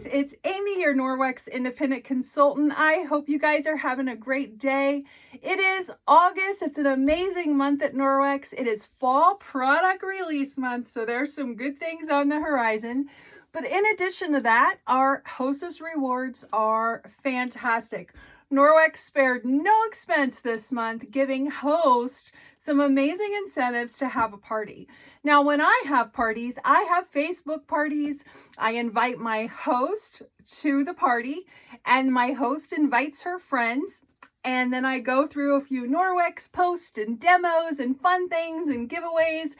It's Amy here, Norwex Independent Consultant. I hope you guys are having a great day. It is August. It's an amazing month at Norwex. It is fall product release month, so there's some good things on the horizon. But in addition to that, our hostess rewards are fantastic. Norwex spared no expense this month, giving hosts some amazing incentives to have a party. Now, when I have parties, I have Facebook parties. I invite my host to the party, and my host invites her friends. And then I go through a few Norwex posts and demos and fun things and giveaways.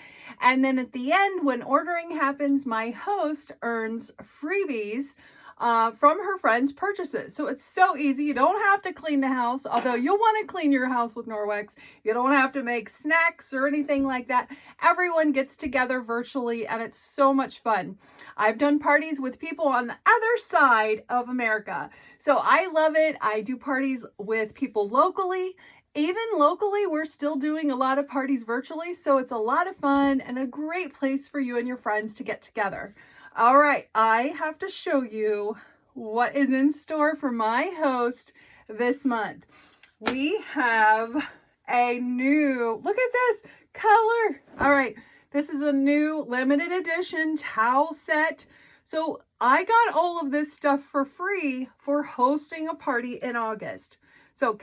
And then at the end, when ordering happens, my host earns freebies from her friends' purchases. So it's so easy. You don't have to clean the house, although you'll want to clean your house with Norwex. You don't have to make snacks or anything like that. Everyone gets together virtually, and it's so much fun. I've done parties with people on the other side of America, so I love it. I do parties with people locally. Even locally, we're still doing a lot of parties virtually, so it's a lot of fun and a great place for you and your friends to get together. All right, I have to show you what is in store for my host this month. We have a new, look at this color. All right, this is a new limited edition towel set. So I got all of this stuff for free for hosting a party in August. So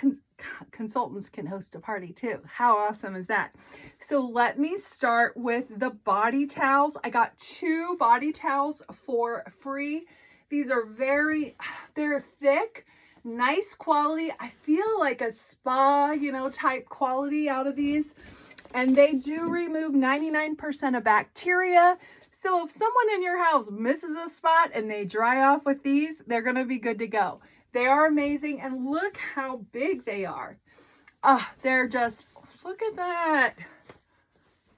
consultants can host a party too. How awesome is that? So let me start with the body towels. I got 2 body towels for free. These are they're thick, nice quality. I feel like a spa, type quality out of these. And they do remove 99% of bacteria. So if someone in your house misses a spot and they dry off with these, they're going to be good to go. They are amazing, and look how big they are. They're just, look at that.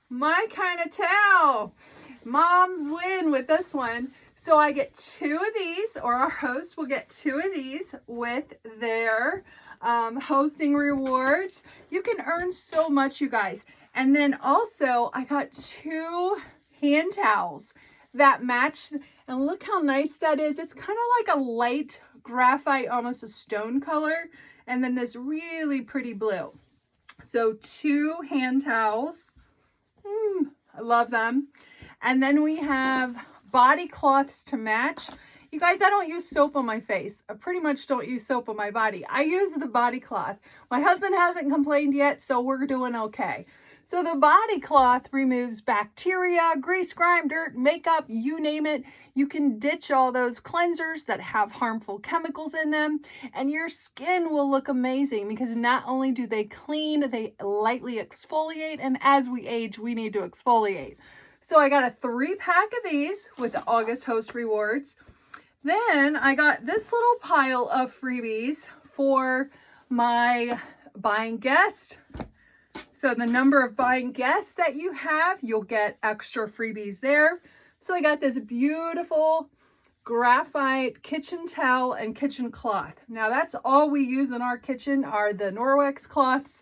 My kind of towel. Moms win with this one. So I get 2 of these, or our host will get 2 of these with their hosting rewards. You can earn so much, you guys. And then also I got 2 hand towels that match, and look how nice that is. It's kind of like a light graphite, almost a stone color, and then this really pretty blue. So 2 hand towels. I love them. And then we have body cloths to match. You guys, I don't use soap on my face. I pretty much don't use soap on my body. I use the body cloth. My husband hasn't complained yet, so we're doing okay. So the body cloth removes bacteria, grease, grime, dirt, makeup, you name it. You can ditch all those cleansers that have harmful chemicals in them, and your skin will look amazing because not only do they clean, they lightly exfoliate, and as we age, we need to exfoliate. So I got a 3-pack of these with the August host rewards. Then I got this little pile of freebies for my buying guest. So the number of buying guests that you have, you'll get extra freebies there. So I got this beautiful graphite kitchen towel and kitchen cloth. Now that's all we use in our kitchen are the Norwex cloths,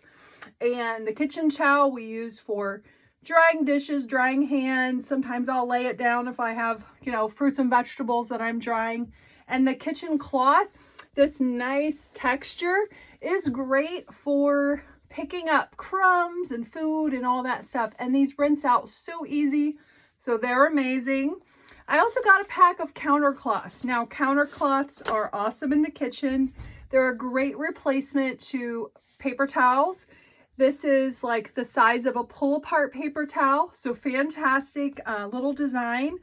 and the kitchen towel we use for drying dishes, drying hands. Sometimes I'll lay it down if I have, fruits and vegetables that I'm drying. And the kitchen cloth, this nice texture is great for picking up crumbs and food and all that stuff. And these rinse out so easy. So they're amazing. I also got a pack of counter cloths. Now, counter cloths are awesome in the kitchen. They're a great replacement to paper towels. This is like the size of a pull-apart paper towel. So fantastic little design.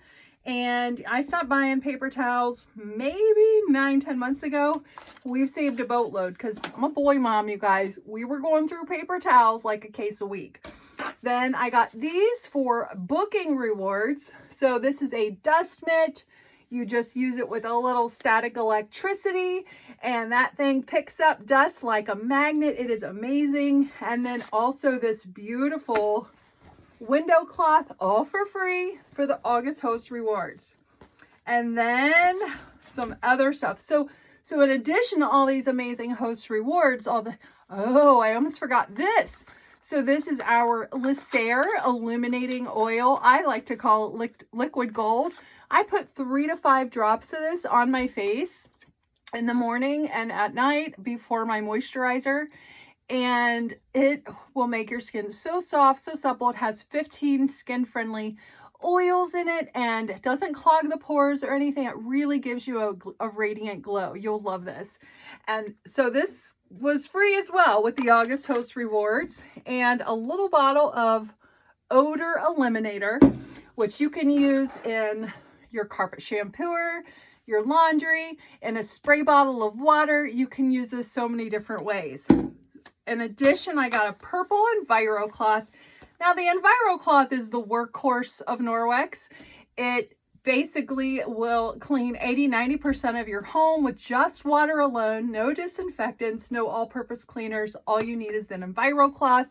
And I stopped buying paper towels maybe 9-10 months ago. We've saved a boatload because I'm a boy mom, you guys. We were going through paper towels like a case a week. Then I got these for booking rewards. So this is a dust mitt. You just use it with a little static electricity, and that thing picks up dust like a magnet. It is amazing. And then also this beautiful window cloth, all for free for the August host rewards. And then some other stuff. So in addition to all these amazing host rewards, I almost forgot this. So this is our Lysair illuminating oil. I like to call it liquid gold. I put 3 to 5 drops of this on my face in the morning and at night before my moisturizer, and it will make your skin so soft, so supple. It has 15 skin-friendly oils in it, and it doesn't clog the pores or anything. It really gives you a radiant glow. You'll love this. And so this was free as well with the August Host Rewards, and a little bottle of odor eliminator, which you can use in your carpet shampooer, your laundry, in a spray bottle of water. You can use this so many different ways. In addition, I got a purple Enviro cloth. Now, the Enviro cloth is the workhorse of Norwex. It basically will clean 80-90% of your home with just water alone, no disinfectants, no all-purpose cleaners. All you need is an Enviro cloth,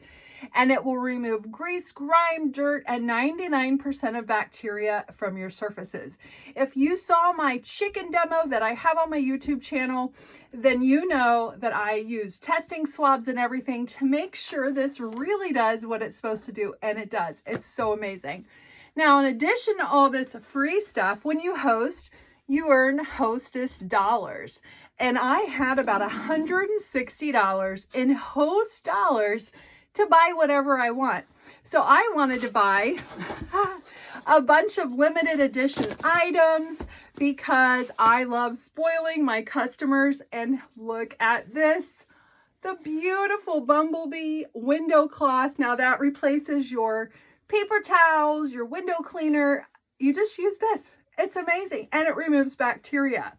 and it will remove grease, grime, dirt, and 99% of bacteria from your surfaces. If you saw my chicken demo that I have on my YouTube channel, then you know that I use testing swabs and everything to make sure this really does what it's supposed to do, and it does. It's so amazing. Now, in addition to all this free stuff, when you host, you earn hostess dollars. And I had about $160 in host dollars to buy whatever I want. So I wanted to buy a bunch of limited edition items because I love spoiling my customers. And look at this, the beautiful bumblebee window cloth. Now that replaces your paper towels, your window cleaner. You just use this. It's amazing. And it removes bacteria.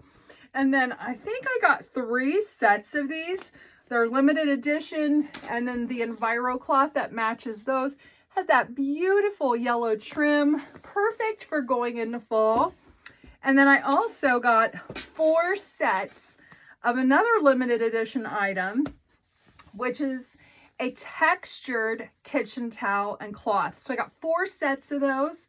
And then I think I got 3 sets of these. They're limited edition. And then the Enviro cloth that matches those has that beautiful yellow trim, perfect for going into fall. And then I also got 4 sets of another limited edition item, which is a textured kitchen towel and cloth. So I got 4 sets of those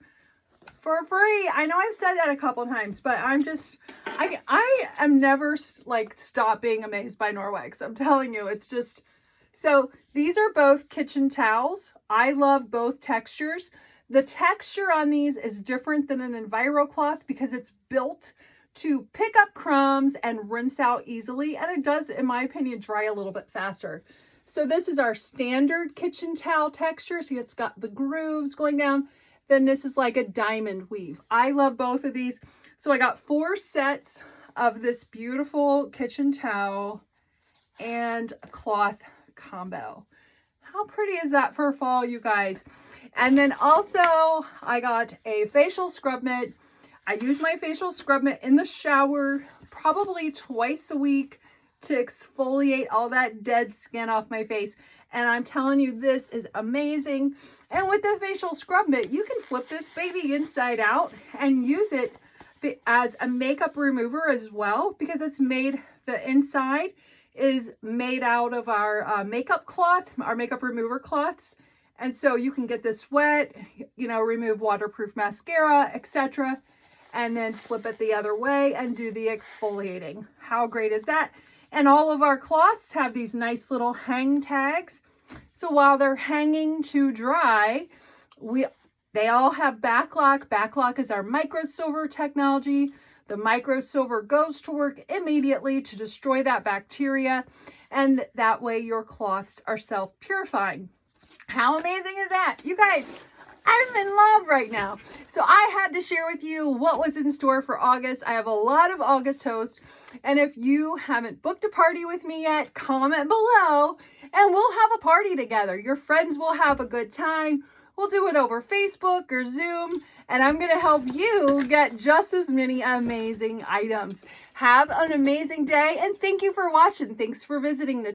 for free. I know I've said that a couple times, but I am never like stop being amazed by Norwex. I'm telling you, it's just, so these are both kitchen towels. I love both textures. The texture on these is different than an Enviro cloth because it's built to pick up crumbs and rinse out easily. And it does, in my opinion, dry a little bit faster. So this is our standard kitchen towel texture. See, it's got the grooves going down. Then this is like a diamond weave. I love both of these. So I got 4 sets of this beautiful kitchen towel and a cloth combo. How pretty is that for fall, you guys? And then also I got a facial scrub mitt. I use my facial scrub mitt in the shower probably twice a week to exfoliate all that dead skin off my face. And I'm telling you, this is amazing. And with the facial scrub mitt, you can flip this baby inside out and use it as a makeup remover as well, because it's made, the inside is made out of our makeup cloth, our makeup remover cloths. And so you can get this wet, you know, remove waterproof mascara, etc. And then flip it the other way and do the exfoliating. How great is that? And all of our cloths have these nice little hang tags. So while they're hanging to dry, they all have backlock. Backlock is our microsilver technology. The microsilver goes to work immediately to destroy that bacteria, and that way your cloths are self-purifying. How amazing is that? You guys, I'm in love right now. So I had to share with you what was in store for August. I have a lot of August hosts. And if you haven't booked a party with me yet, comment below and we'll have a party together. Your friends will have a good time. We'll do it over Facebook or Zoom, and I'm going to help you get just as many amazing items. Have an amazing day, and thank you for watching. Thanks for visiting the